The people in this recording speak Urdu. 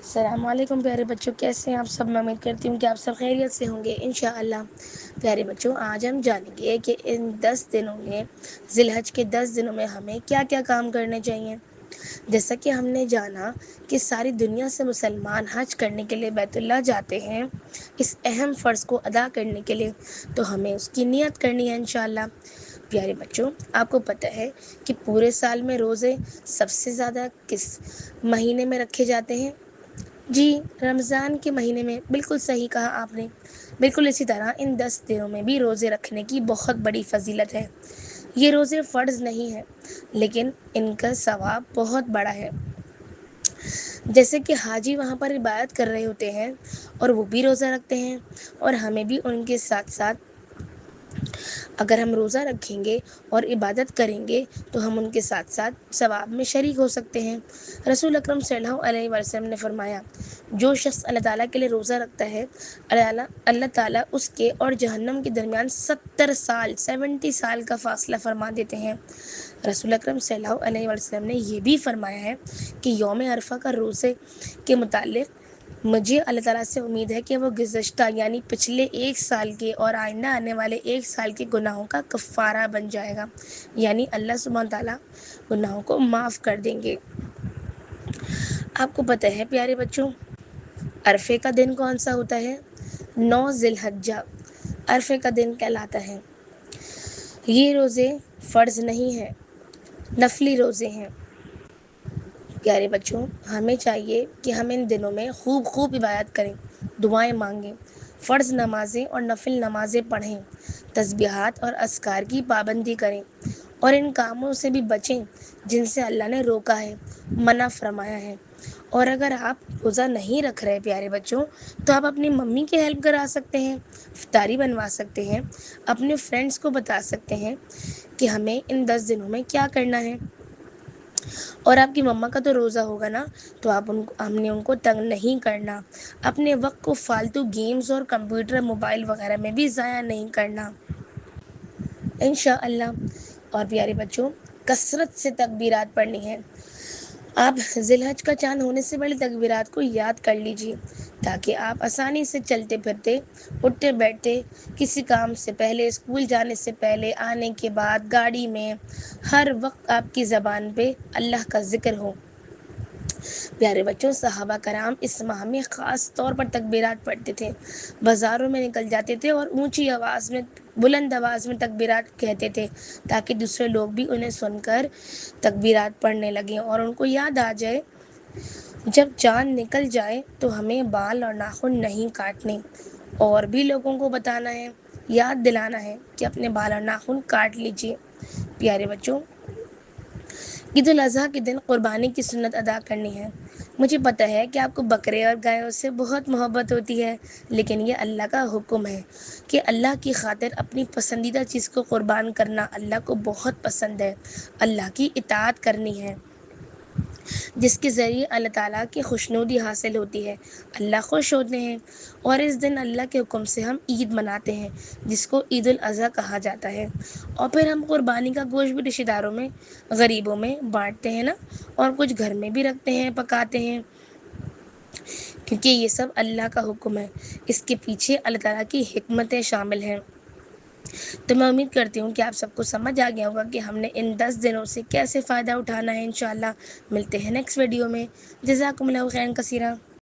السلام علیکم پیارے بچوں، کیسے ہیں آپ سب؟ میں امید کرتی ہوں کہ آپ سب خیریت سے ہوں گے انشاءاللہ۔ پیارے بچوں، آج ہم جانیں گے کہ ان 10 دنوں میں، ذی الحج کے 10 دنوں میں ہمیں کیا کیا کام کرنے چاہیے۔ جیسا کہ ہم نے جانا کہ ساری دنیا سے مسلمان حج کرنے کے لیے بیت اللہ جاتے ہیں، اس اہم فرض کو ادا کرنے کے لیے، تو ہمیں اس کی نیت کرنی ہے انشاءاللہ۔ پیارے بچوں، آپ کو پتہ ہے کہ پورے سال میں روزے سب سے زیادہ کس مہینے میں رکھے جاتے ہیں؟ جی، رمضان کے مہینے میں۔ بالکل صحیح کہا آپ نے۔ بالکل اسی طرح ان 10 دنوں میں بھی روزے رکھنے کی بہت بڑی فضیلت ہے۔ یہ روزے فرض نہیں ہیں، لیکن ان کا ثواب بہت بڑا ہے۔ جیسے کہ حاجی وہاں پر عبادت کر رہے ہوتے ہیں اور وہ بھی روزہ رکھتے ہیں، اور ہمیں بھی ان کے ساتھ ساتھ، اگر ہم روزہ رکھیں گے اور عبادت کریں گے تو ہم ان کے ساتھ ساتھ ثواب میں شریک ہو سکتے ہیں۔ رسول اکرم صلی اللہ علیہ وسلم نے فرمایا، جو شخص اللہ تعالیٰ کے لیے روزہ رکھتا ہے، اللہ تعالیٰ اس کے اور جہنم کے درمیان 70 سال کا فاصلہ فرما دیتے ہیں۔ رسول اکرم صلی اللہ علیہ وسلم نے یہ بھی فرمایا ہے کہ یوم عرفہ کا روزے کے متعلق مجھے اللہ تعالیٰ سے امید ہے کہ وہ گزشتہ یعنی پچھلے 1 سال کے اور آئندہ آنے والے 1 سال کے گناہوں کا کفارہ بن جائے گا، یعنی اللہ سبحانہ تعالیٰ گناہوں کو معاف کر دیں گے۔ آپ کو پتہ ہے پیارے بچوں، عرفے کا دن کون سا ہوتا ہے؟ 9 ذی الحجہ عرفے کا دن کہلاتا ہے۔ یہ روزے فرض نہیں ہیں، نفلی روزے ہیں۔ پیارے بچوں، ہمیں چاہیے کہ ہم ان دنوں میں خوب عبادت کریں، دعائیں مانگیں، فرض نمازیں اور نفل نمازیں پڑھیں، تسبیحات اور اذکار کی پابندی کریں، اور ان کاموں سے بھی بچیں جن سے اللہ نے روکا ہے، منع فرمایا ہے۔ اور اگر آپ روزہ نہیں رکھ رہے پیارے بچوں، تو آپ اپنی ممی کی ہیلپ کرا سکتے ہیں، افطاری بنوا سکتے ہیں، اپنے فرینڈس کو بتا سکتے ہیں کہ ہمیں ان 10 دنوں میں کیا کرنا ہے۔ اور آپ کی مما کا تو روزہ ہوگا نا، تو ہم نے ان کو تنگ نہیں کرنا، اپنے وقت کو فالتو گیمز اور کمپیوٹر، موبائل وغیرہ میں بھی ضائع نہیں کرنا انشاءاللہ۔ اور پیارے بچوں، کثرت سے تکبیرات پڑھنی ہے۔ آپ ذی الحج کا چاند ہونے سے پہلے تکبیرات کو یاد کر لیجیے، تاکہ آپ آسانی سے چلتے پھرتے، اٹھتے بیٹھتے، کسی کام سے پہلے، اسکول جانے سے پہلے، آنے کے بعد، گاڑی میں، ہر وقت آپ کی زبان پہ اللہ کا ذکر ہو۔ پیارے بچوں، صحابہ کرام اس ماہ میں خاص طور پر تکبیرات پڑھتے تھے، بازاروں میں نکل جاتے تھے اور اونچی آواز میں، بلند آواز میں تکبیرات کہتے تھے، تاکہ دوسرے لوگ بھی انہیں سن کر تکبیرات پڑھنے لگیں اور ان کو یاد آ جائے، جب چاند نکل جائے تو ہمیں بال اور ناخن نہیں کاٹنے، اور بھی لوگوں کو بتانا ہے، یاد دلانا ہے کہ اپنے بال اور ناخن کاٹ لیجیے۔ پیارے بچوں، عید الاضحیٰ کے دن قربانی کی سنت ادا کرنی ہے۔ مجھے پتہ ہے کہ آپ کو بکرے اور گایوں سے بہت محبت ہوتی ہے، لیکن یہ اللہ کا حکم ہے کہ اللہ کی خاطر اپنی پسندیدہ چیز کو قربان کرنا اللہ کو بہت پسند ہے۔ اللہ کی اطاعت کرنی ہے، جس کے ذریعے اللہ تعالیٰ کی خوشنودی حاصل ہوتی ہے، اللہ خوش ہوتے ہیں، اور اس دن اللہ کے حکم سے ہم عید مناتے ہیں، جس کو عید الاضحیٰ کہا جاتا ہے۔ اور پھر ہم قربانی کا گوشت بھی رشتہ داروں میں، غریبوں میں بانٹتے ہیں نا، اور کچھ گھر میں بھی رکھتے ہیں، پکاتے ہیں، کیونکہ یہ سب اللہ کا حکم ہے، اس کے پیچھے اللہ تعالیٰ کی حکمتیں شامل ہیں۔ تو میں امید کرتی ہوں کہ آپ سب کو سمجھ آ گیا ہوگا کہ ہم نے ان 10 دنوں سے کیسے فائدہ اٹھانا ہے۔ انشاءاللہ ملتے ہیں نیکسٹ ویڈیو میں۔ جزاکم اللہ خیرا کثیرا۔